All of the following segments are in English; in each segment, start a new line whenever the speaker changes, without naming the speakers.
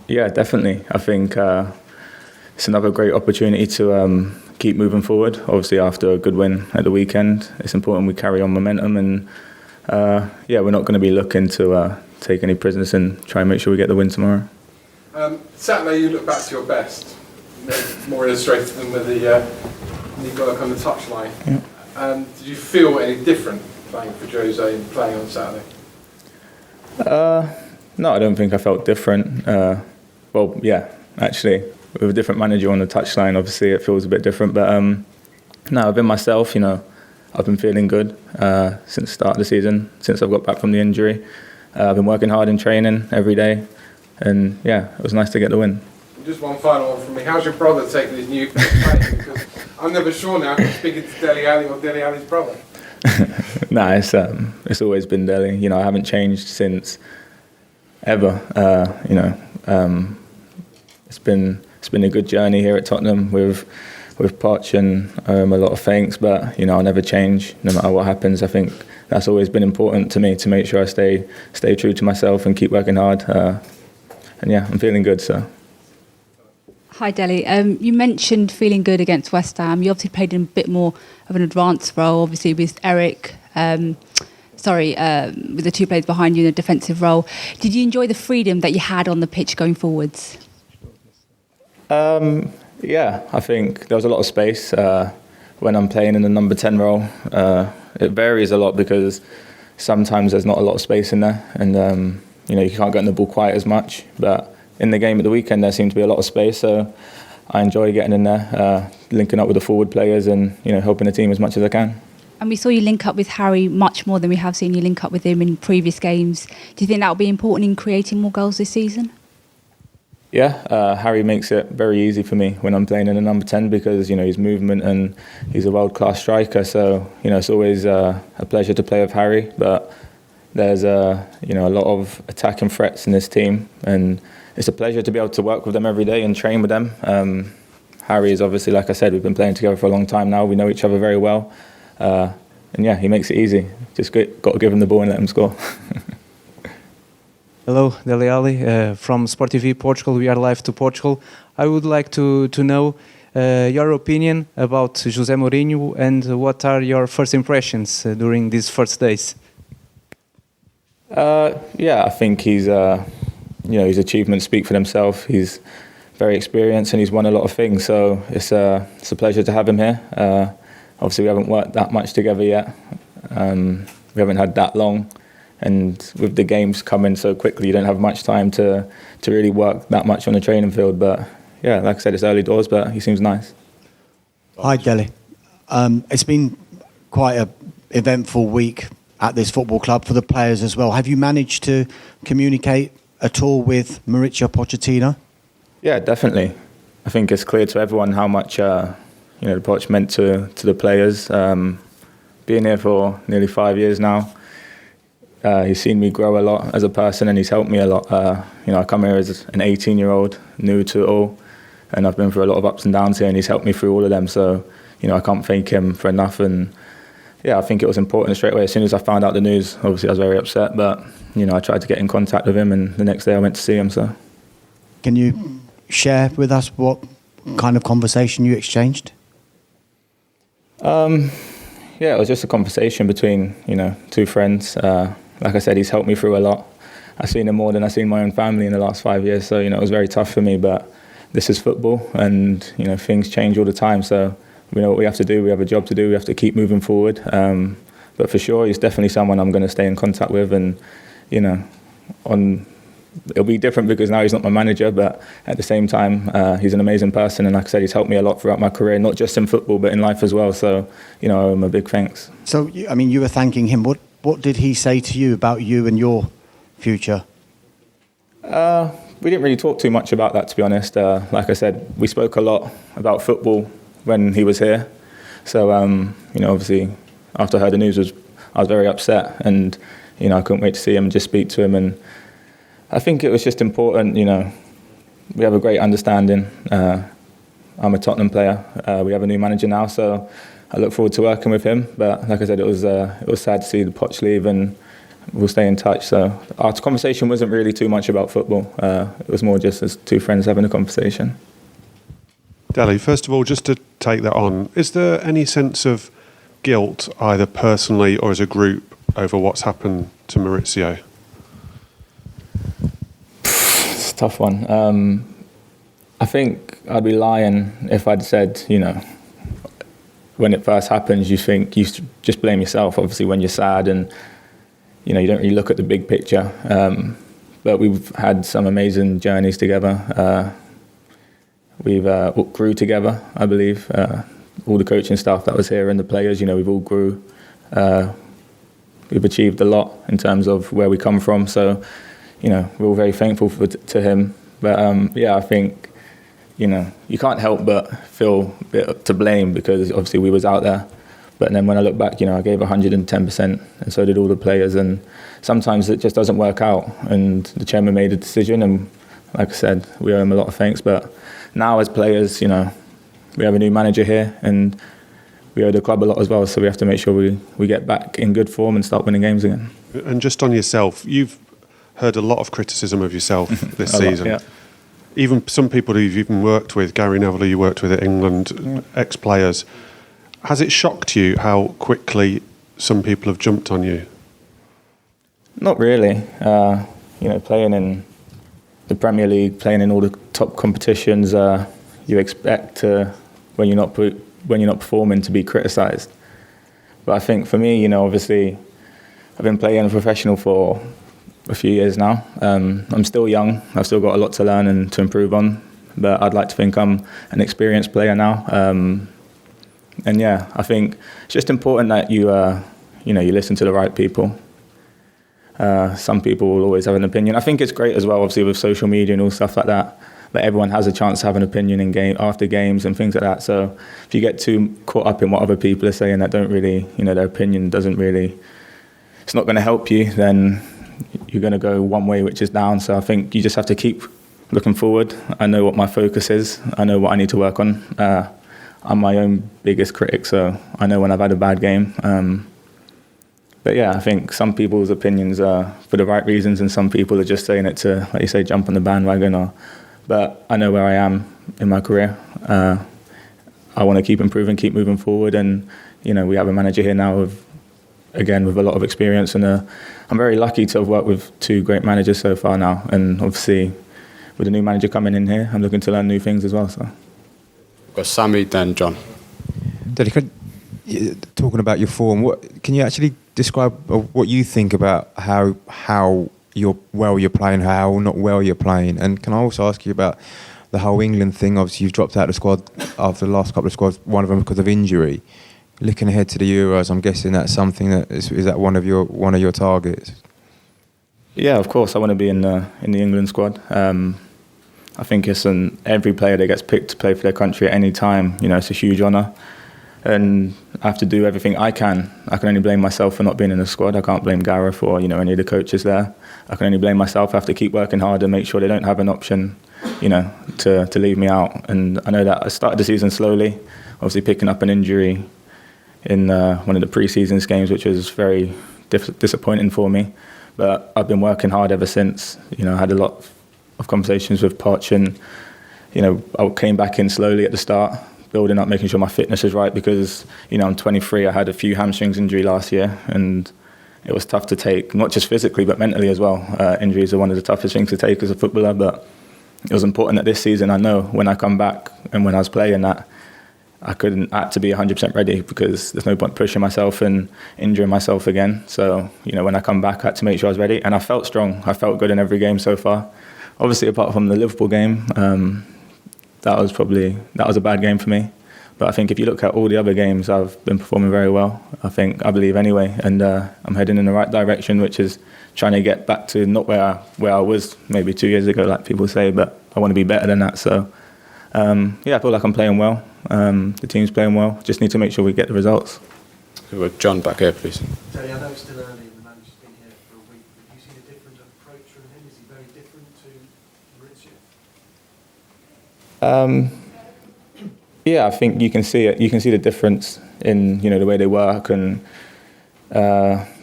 Yeah, definitely. I think it's another great opportunity to keep moving forward. Obviously, after a good win at the weekend, it's important we carry on momentum, and we're not going to be looking to take any prisoners and try and make sure we get the win tomorrow.
Saturday, you look back to your best, more illustrated than with the work on the touchline. Yeah. Did you feel any different playing for Jose and playing on Saturday?
No, I don't think I felt different. Well, yeah, actually, with a different manager on the touchline, obviously it feels a bit different. But no, I've been myself. I've been feeling good since the start of the season, since I've got back from the injury. I've been working hard in training every day, and yeah, it was nice to get the win.
Just one final one from me. How's your brother taking his new playing? Because I'm never sure now if I'm speaking to Dele Alli or Dele Alli's brother.
Nah, it's always been Dele. I haven't changed since ever. It's been a good journey here at Tottenham with Poch, and a lot of thanks. But I'll never change no matter what happens. I think that's always been important to me, to make sure I stay true to myself and keep working hard. And yeah, I'm feeling good. So.
Hi Dele, you mentioned feeling good against West Ham. You obviously played in a bit more of an advanced role, obviously with Eric, with the two players behind you in a defensive role. Did you enjoy the freedom that you had on the pitch going forwards?
Yeah, I think there was a lot of space when I'm playing in the number 10 role. It varies a lot because sometimes there's not a lot of space in there, and you can't get in the ball quite as much. But in the game at the weekend, there seemed to be a lot of space, so I enjoy getting in there, linking up with the forward players, and helping the team as much as I can.
And we saw you link up with Harry much more than we have seen you link up with him in previous games. Do you think that will be important in creating more goals this season?
Yeah, Harry makes it very easy for me when I'm playing in the number 10 because his movement, and he's a world-class striker. So it's always a pleasure to play with Harry. But there's a lot of attacking threats in this team, and it's a pleasure to be able to work with them every day and train with them. Harry is obviously, like I said, we've been playing together for a long time now. We know each other very well. And yeah, he makes it easy. Just got to give him the ball and let him score.
Hello, Dele Alli from Sport TV Portugal. We are live to Portugal. I would like to know your opinion about Jose Mourinho, and what are your first impressions during these first days?
Yeah, I think his achievements speak for themselves. He's very experienced and he's won a lot of things. So it's a pleasure to have him here. Obviously, we haven't worked that much together yet. We haven't had that long. And with the games coming so quickly, you don't have much time to really work that much on the training field. But yeah, like I said, it's early doors, but he seems nice.
Hi, Dele. It's been quite an eventful week at this football club for the players as well. Have you managed to communicate at all with Mauricio Pochettino?
Yeah, definitely. I think it's clear to everyone how much the Poch meant to the players. Being here for nearly 5 years now, he's seen me grow a lot as a person, and he's helped me a lot. I come here as an 18-year-old, new to it all, and I've been through a lot of ups and downs here, and he's helped me through all of them. So, I can't thank him for enough. And yeah, I think it was important straight away. As soon as I found out the news, obviously I was very upset, but I tried to get in contact with him, and the next day I went to see him. So,
can you share with us what kind of conversation you exchanged?
Yeah, it was just a conversation between two friends. Like I said, he's helped me through a lot. I've seen him more than I've seen my own family in the last 5 years. So, it was very tough for me, but this is football, and, things change all the time. So we know what we have to do. We have a job to do. We have to keep moving forward. But for sure, he's definitely someone I'm going to stay in contact with. And, it'll be different because now he's not my manager, but at the same time, he's an amazing person. And like I said, he's helped me a lot throughout my career, not just in football, but in life as well. So, I owe him a big thanks.
So, you were thanking him. What did he say to you about you and your future?
We didn't really talk too much about that, to be honest. Like I said, we spoke a lot about football when he was here. So, obviously, after I heard the news, I was very upset, and, I couldn't wait to see him and just speak to him. And I think it was just important, we have a great understanding. I'm a Tottenham player. We have a new manager now, so I look forward to working with him. But like I said, it was sad to see the Poch leave, and we'll stay in touch. So our conversation wasn't really too much about football. It was more just as two friends having a conversation.
Dele, first of all, just to take that on, is there any sense of guilt, either personally or as a group, over what's happened to Maurizio?
It's a tough one. I think I'd be lying if I'd said, when it first happens, you just blame yourself, obviously, when you're sad and, you don't really look at the big picture. But we've had some amazing journeys together. We've grew together, I believe. All the coaching staff that was here and the players, we've all grew. We've achieved a lot in terms of where we come from. So, we're all very thankful to him. But, I think, you can't help but feel a bit to blame because obviously we was out there. But then when I look back, I gave 110%, and so did all the players. And sometimes it just doesn't work out. And the chairman made a decision, and like I said, we owe him a lot of thanks. But now as players, we have a new manager here, and we owe the club a lot as well. So we have to make sure we get back in good form and start winning games again.
And just on yourself, you've heard a lot of criticism of yourself this season.
Lot, yeah.
Even some people who you've even worked with, Gary Neville, who you worked with at England, ex-players. Has it shocked you how quickly some people have jumped on you?
Not really. Playing in the Premier League, playing in all the top competitions, you expect when you're not performing to be criticised. But I think for me, obviously, I've been playing professional for a few years now. I'm still young. I've still got a lot to learn and to improve on. But I'd like to think I'm an experienced player now. I think it's just important that you listen to the right people. Some people will always have an opinion. I think it's great as well, obviously, with social media and all stuff like that everyone has a chance to have an opinion after games and things like that. So if you get too caught up in what other people are saying that don't really, their opinion doesn't really, it's not going to help you, then you're going to go one way, which is down. So I think you just have to keep looking forward. I know what my focus is. I know what I need to work on. I'm my own biggest critic, so I know when I've had a bad game. I think some people's opinions are for the right reasons, and some people are just saying it to, like you say, jump on the bandwagon. But I know where I am in my career. I want to keep improving, keep moving forward, and we have a manager here now with a lot of experience, and I'm very lucky to have worked with two great managers so far now, and obviously with a new manager coming in here, I'm looking to learn new things as well. So.
We've got Sammy, then John.
Talking about your form, can you actually describe what you think about how you're playing, how not well you're playing? And can I also ask you about the whole England thing? Obviously, you've dropped out of the squad after the last couple of squads, one of them because of injury. Looking ahead to the Euros, I'm guessing that's something that is that one of your targets?
Yeah, of course, I want to be in the England squad. I think it's every player that gets picked to play for their country at any time. It's a huge honour, and I have to do everything I can. I can only blame myself for not being in the squad. I can't blame Gareth or any of the coaches there. I can only blame myself. I have to keep working hard and make sure they don't have an option, to leave me out. And I know that I started the season slowly, obviously picking up an injury in one of the pre-season games, which was very disappointing for me. But I've been working hard ever since. I had a lot of conversations with Poch, and I came back in slowly at the start, building up, making sure my fitness is right, because I'm 23. I had a few hamstrings injury last year, and it was tough to take, not just physically but mentally as well. Injuries are one of the toughest things to take as a footballer, but it was important that this season I know when I come back and when I was playing that I had to be 100% ready, because there's no point pushing myself and injuring myself again. So, when I come back, I had to make sure I was ready. And I felt strong. I felt good in every game so far. Obviously, apart from the Liverpool game, that was a bad game for me. But I think if you look at all the other games, I've been performing very well. I believe anyway. And I'm heading in the right direction, which is trying to get back to not where I was maybe 2 years ago, like people say, but I want to be better than that. So, I feel like I'm playing well. The team's playing well. Just need to make sure we get the results.
With John back here, please.
Dele, I know it's still early and the manager's been here for a week, but have you seen a different approach from him? Is he very different to Maurizio?
I think you can see it. You can see the difference in the way they work, and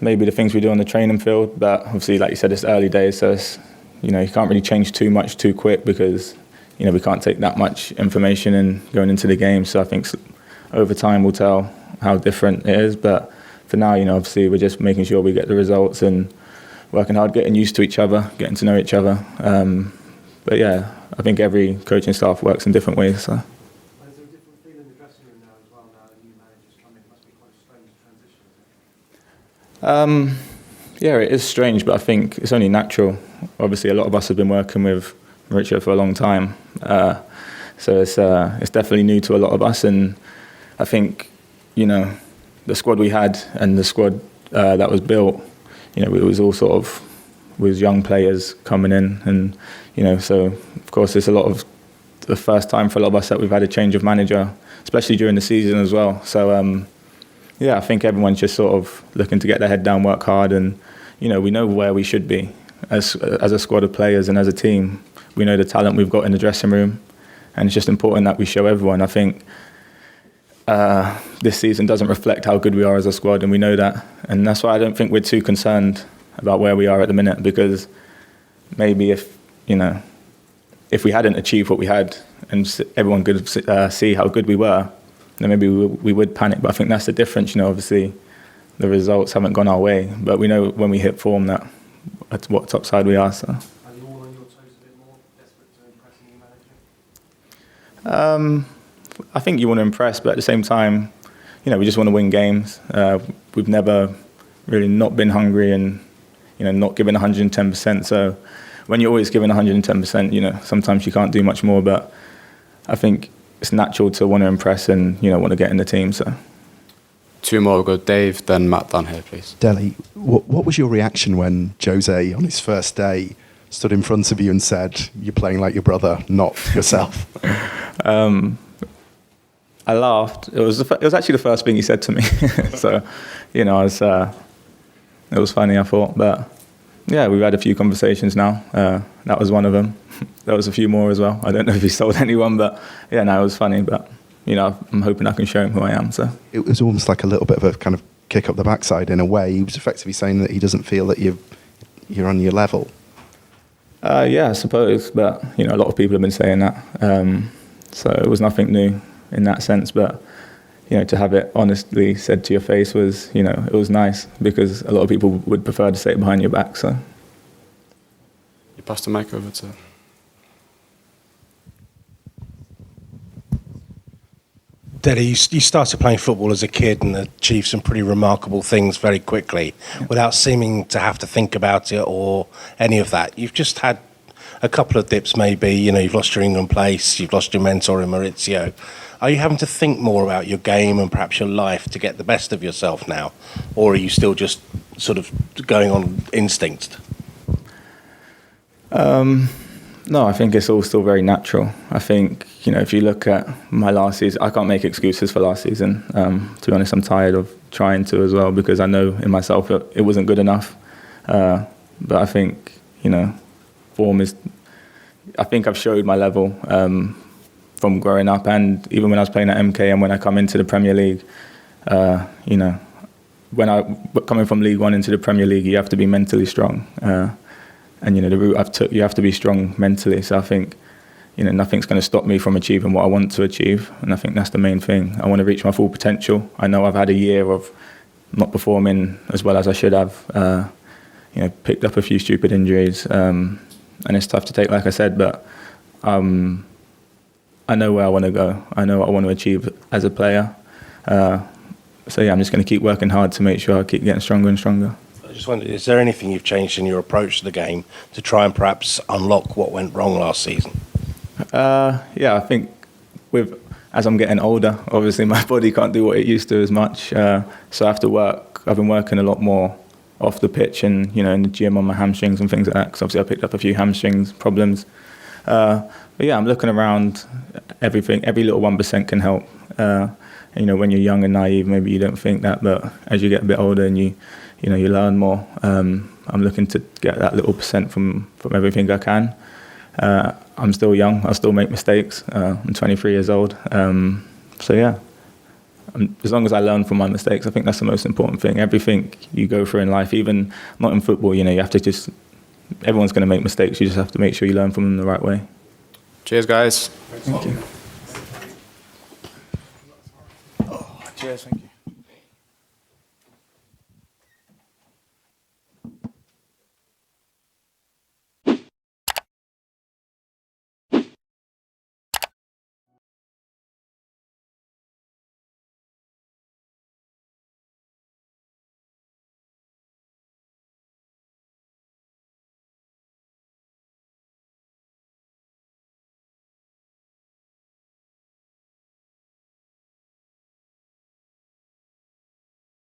maybe the things we do on the training field, but obviously, like you said, it's early days, so it's, you can't really change too much too quick because, we can't take that much information in going into the game. So I think over time we'll tell how different it is. But for now, obviously we're just making sure we get the results and working hard, getting used to each other, getting to know each other. But yeah, I think every coaching staff works in different ways. So.
Is there a different feel in the dressing room now as well, now that new managers come in? It must be quite a strange transition, isn't it?
Yeah, it is strange, but I think it's only natural. Obviously, a lot of us have been working with Mourinho for a long time, so it's definitely new to a lot of us. And I think, the squad we had and the squad that was built, it was all sort of with young players coming in, and so of course it's a lot of the first time for a lot of us that we've had a change of manager, especially during the season as well. So I think everyone's just sort of looking to get their head down, work hard, and we know where we should be as a squad of players and as a team. We know the talent we've got in the dressing room, and it's just important that we show everyone. I think this season doesn't reflect how good we are as a squad, and we know that. And that's why I don't think we're too concerned about where we are at the minute, because maybe if we hadn't achieved what we had and everyone could see how good we were, then maybe we would panic. But I think that's the difference. Obviously the results haven't gone our way, but we know when we hit form that at what top side we are. So.
Are you all on your toes a bit more, desperate to impress a new manager?
I think you want to impress, but at the same time, we just want to win games. We've never really not been hungry and, not giving 110%. So when you're always giving 110%, sometimes you can't do much more. But I think it's natural to want to impress and, want to get in the team. So.
Two more, we'll go Dave, then Matt down here, please.
Dele, what was your reaction when Jose, on his first day, stood in front of you and said, "You're playing like your brother, not yourself"?
I laughed. It was actually the first thing he said to me. So, it was funny, I thought. But yeah, we've had a few conversations now. That was one of them. There was a few more as well. I don't know if he sold anyone, but yeah, no, it was funny. But I'm hoping I can show him who I am. So
it was almost like a little bit of a kind of kick up the backside in a way. He was effectively saying that he doesn't feel that you're on your level.
Yeah, I suppose. But a lot of people have been saying that. So it was nothing new in that sense. But to have it honestly said to your face was, it was nice, because a lot of people would prefer to say it behind your back. So
You pass the mic over to.
Dele, you started playing football as a kid and achieved some pretty remarkable things very quickly without seeming to have to think about it or any of that. You've just had a couple of dips maybe, you've lost your England place, you've lost your mentor in Maurizio. Are you having to think more about your game and perhaps your life to get the best of yourself now? Or are you still just sort of going on instinct?
No, I think it's all still very natural. I think, if you look at my last season, I can't make excuses for last season. To be honest, I'm tired of trying to as well, because I know in myself it wasn't good enough. But I think, form is... I think I've showed my level from growing up, and even when I was playing at MK and when I come into the Premier League, coming from League One into the Premier League, you have to be mentally strong. And the route I've took, you have to be strong mentally. So I think, nothing's going to stop me from achieving what I want to achieve. And I think that's the main thing. I want to reach my full potential. I know I've had a year of not performing as well as I should have. Picked up a few stupid injuries, and it's tough to take, like I said. But I know where I want to go. I know what I want to achieve as a player. So yeah, I'm just going to keep working hard to make sure I keep getting stronger and stronger.
I just wondered, is there anything you've changed in your approach to the game to try and perhaps unlock what went wrong last season?
Yeah, I think as I'm getting older, obviously my body can't do what it used to as much. So I have to work. I've been working a lot more off the pitch and, in the gym on my hamstrings and things like that, because obviously I picked up a few hamstrings problems. But yeah, I'm looking around everything. Every little 1% can help. When you're young and naive, maybe you don't think that, but as you get a bit older and you learn more, I'm looking to get that little percent from everything I can. I'm still young. I'll still make mistakes. I'm 23 years old. So yeah, as long as I learn from my mistakes, I think that's the most important thing. Everything you go through in life, even not in football, you have to just, everyone's going to make mistakes. You just have to make sure you learn from them the right way.
Cheers, guys.
Thank you. Cheers, thank you.